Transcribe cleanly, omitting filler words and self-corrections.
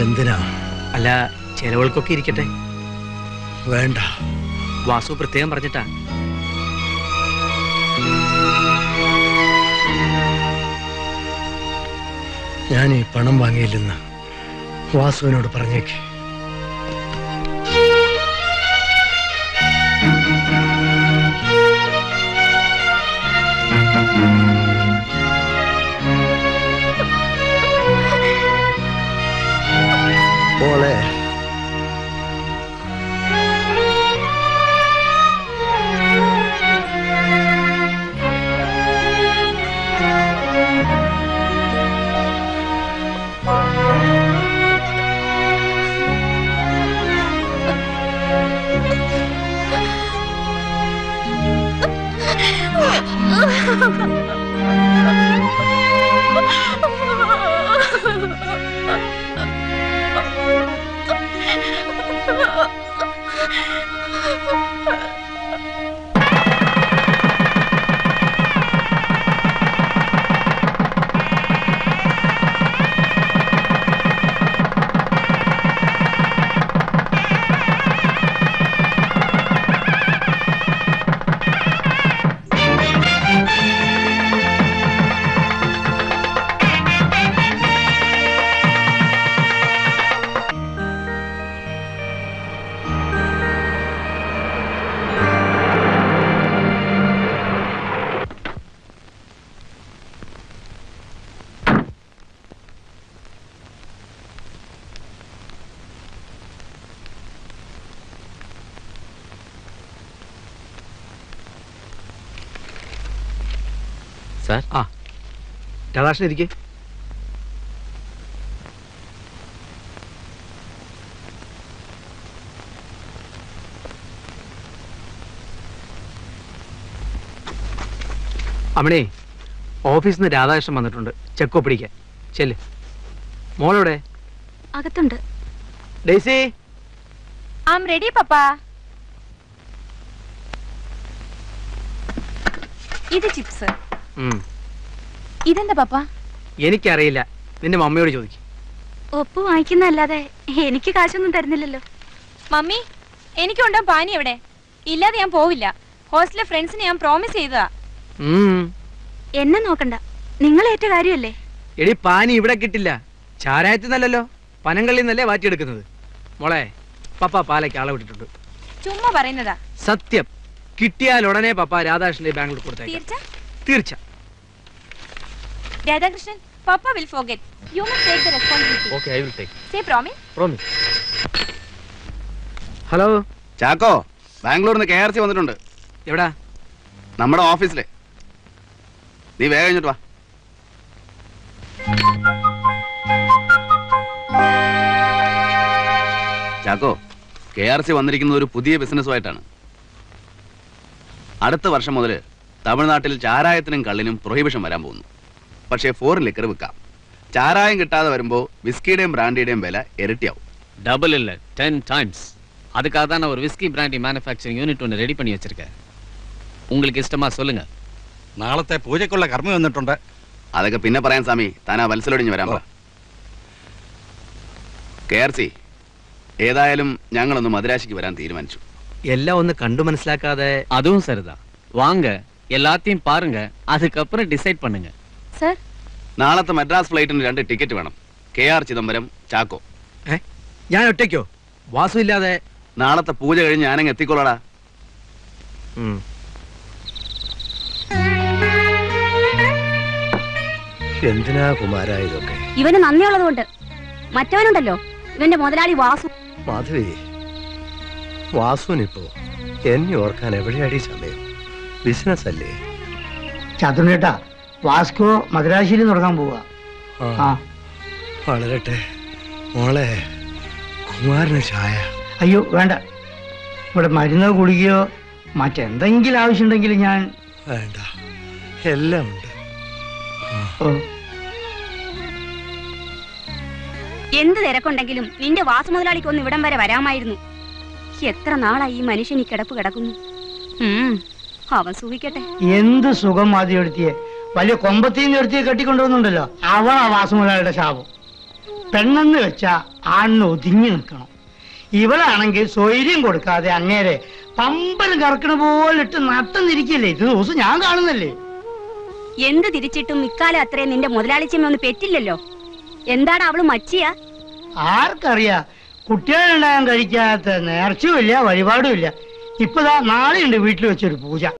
എന്തിനാ? അല്ല, ചെലവുകൾക്കൊക്കെ ഇരിക്കട്ടെ. വേണ്ട. വാസു പ്രത്യേകം പറഞ്ഞിട്ടാ. ഞാൻ ഈ പണം വാങ്ങിയില്ലെന്ന് വാസുവിനോട് പറഞ്ഞേക്ക്. മോളെ, സാർ. ആ, രാധാകൃഷ്ണൻ ഇരിക്കേ. അമ്മണേ, ഓഫീസിൽ നിന്ന് രാധാകൃഷ്ണൻ വന്നിട്ടുണ്ട് ചെക്ക് ഒപ്പിടിക്കാൻ. ചെല്ല്. മോളെവിടെ? അകത്തുണ്ട്. ഡെയ്സി. ഐ ആം റെഡി പപ്പാ. ഇത് ചിപ്സ്. ഇതെന്താ പപ്പാ? എനിക്കറിയില്ല, നിന്റെ മമ്മിയോട് ചോദിക്കും. ഒപ്പ് വാങ്ങിക്കുന്നല്ലാതെ എനിക്ക് കാശൊന്നും തരുന്നില്ലല്ലോ. മമ്മി, എനിക്കുണ്ടോ പാനി എവിടെ? ഇല്ലാതെ ഞാൻ പോവില്ല. ഹോസ്റ്റലിലെ ഫ്രണ്ട്സിന് ഞാൻ പ്രോമിസ് ചെയ്തതാ. എന്നെ നോക്കണ്ട, നിങ്ങൾ ഏറ്റ കാര്യമല്ലേ. എടി, പാനി ഇവിടെ കിട്ടില്ല. ചാരായത്തിൽ നിന്നല്ലോ, പനങ്കള്ളിൽ നിന്നല്ലേ വാറ്റിയെടുക്കുന്നത്. മോളെ, പപ്പ പാലയ്ക്ക് ആളെ വിട്ടിട്ടുണ്ട്. ചുമ്മാ പറയുന്നതാ. സത്യം. കിട്ടിയാൽ ഉടനെ പപ്പ രാധാകൃഷ്ണന്റെ ബാങ്കിൽ കൊടുത്തേക്കാം. തീർച്ച. രാധാകൃഷ്ണൻ, പപ്പ will forget. You must take the responsibility. Okay, I will take. Say promise. Promise. Hello Chacko, ബാംഗ്ലൂരിൽ നിന്ന് KRC വന്നിട്ടുണ്ട്. എവിടാ? നമ്മുടെ ഓഫീസിലെ. നീ വേഗം കഴിഞ്ഞിട്ട് വാ. ചാക്കോ, KRC വന്നിരിക്കുന്നത് ഒരു പുതിയ ബിസിനസ്സുമായിട്ടാണ്. അടുത്ത വർഷം മുതൽ തമിഴ്നാട്ടിൽ ചാരായത്തിനും കള്ളിനും പ്രൊഹിബിഷൻ വരാൻ പോകുന്നു. പക്ഷേ ഫോറിൻ ലിക്കർ വിൽക്കാം. ചാരായം കിട്ടാതെ വരുമ്പോൾ വിസ്കിയുടെയും ബ്രാൻഡിയുടെയും വില ഇരട്ടിയാവും. டபுள் இல்ல 10 டைம்ஸ். அதுக்காக தான் நான் ஒரு விஸ்கி பிராண்டி மேனுஃபேக்சரிங் யூனிட் ஒன்று ரெடி பண்ணி வச்சிருக்கேன். உங்களுக்கு ഇഷ്ടമാ சொல்லுங்க. നാളത്തെ പൂജയ്ക്കുള്ള കർമ്മം വന്നിട്ടുണ്ട്. അതൊക്കെ പിന്നെ പറയാൻ സ്വാമി, താനാ വത്സലോടിഞ്ഞ് വരാൻ പറ. KRC ഏതായാലും ഞങ്ങളൊന്ന് മദ്രാശിക്ക് വരാൻ തീരുമാനിച്ചു. എല്ലാം ഒന്ന് കണ്ടു മനസ്സിലാക്കാതെ. அதுவும் சரிதான். வாங்க, எல்லாத்தையும் பாருங்க, அதுக்கப்புறம் டிசைட் பண்ணுங்க. സർ, നാളത്തെ മദ്രാസ് ഫ്ലൈറ്റിന് 2 ടിക്കറ്റ് വേണം. KR ചിദംബരം, ചാക്കോ. ഞാൻ ഒറ്റയ്ക്കോ? വാസു ഇല്ലാതെ? നാളത്തെ പൂജ കഴിഞ്ഞ് ഞാനങ്ങ് എത്തിക്കൊള്ളടാ. എന്തിനാ കുമാര ഇതൊക്കെ? ഇവന് നന്ദിയുള്ളതുകൊണ്ട്. മറ്റവനുണ്ടല്ലോ, ഇവന്റെ മുതലാളി വാസു. മാധവി, വാസുവിനിപ്പോ എന്നെ ഓർക്കാൻ എവിടെയാടി സമയം? ബിസിനസ് അല്ലേ? ചാത്തുണ്ണേട്ടാ, വാസ്കോ മദ്രാശിയിൽ തുടങ്ങാൻ പോവാ. വളരട്ടെ മോളെ. കുമാരന് ചായ? അയ്യോ വേണ്ട, ഇവിടെ മരുന്നോ കുടിക്കുകയോ മറ്റെന്തെങ്കിലും ആവശ്യമുണ്ടെങ്കിൽ ഞാൻ. വേണ്ട, എല്ലാം ഉണ്ട്. എന്ത് തിരക്കുണ്ടെങ്കിലും നിന്റെ വാസു മുതലാളിക്ക് ഒന്ന് ഇവിടം വരെ വരാമായിരുന്നു. എത്ര നാളായി ഈ മനുഷ്യൻ ഈ കിടപ്പ് കിടക്കുന്നു. അവൻ സൂഹിക്കട്ടെ. എന്ത് സുഖം മാതി എടുത്തിയെ, വലിയ കൊമ്പത്തിൽ നിന്ന് എടുത്തിയെ കെട്ടിക്കൊണ്ടുവന്നുണ്ടല്ലോ. അവളാ വാസു മുതലാളിയുടെ ശാപം. പെണ്ണെന്ന് വെച്ചാ ആണിന് ഒതുങ്ങി നിൽക്കണം. ഇവളാണെങ്കിൽ സ്വൈര്യം കൊടുക്കാതെ അങ്ങേരെ പമ്പരം കറക്കണ പോലെ ഇട്ട് നട്ടന്നിരിക്കില്ലേ. ഇത് ദിവസം ഞാൻ കാണുന്നല്ലേ. എന്ത് തിരിച്ചിട്ടും ഇക്കാലം അത്രയും നിന്റെ മുതലാളിച്ചമ്മ ഒന്നും പെറ്റില്ലല്ലോ. എന്താണ് അവള് മച്ചിയാ? ആർക്കറിയാ, കുട്ടികളുണ്ടാകാൻ കഴിക്കാത്ത നേർച്ചയുമില്ല, വഴിപാടുമില്ല. ഇപ്പതാ നാളെയുണ്ട് വീട്ടിൽ വെച്ചൊരു പൂജ.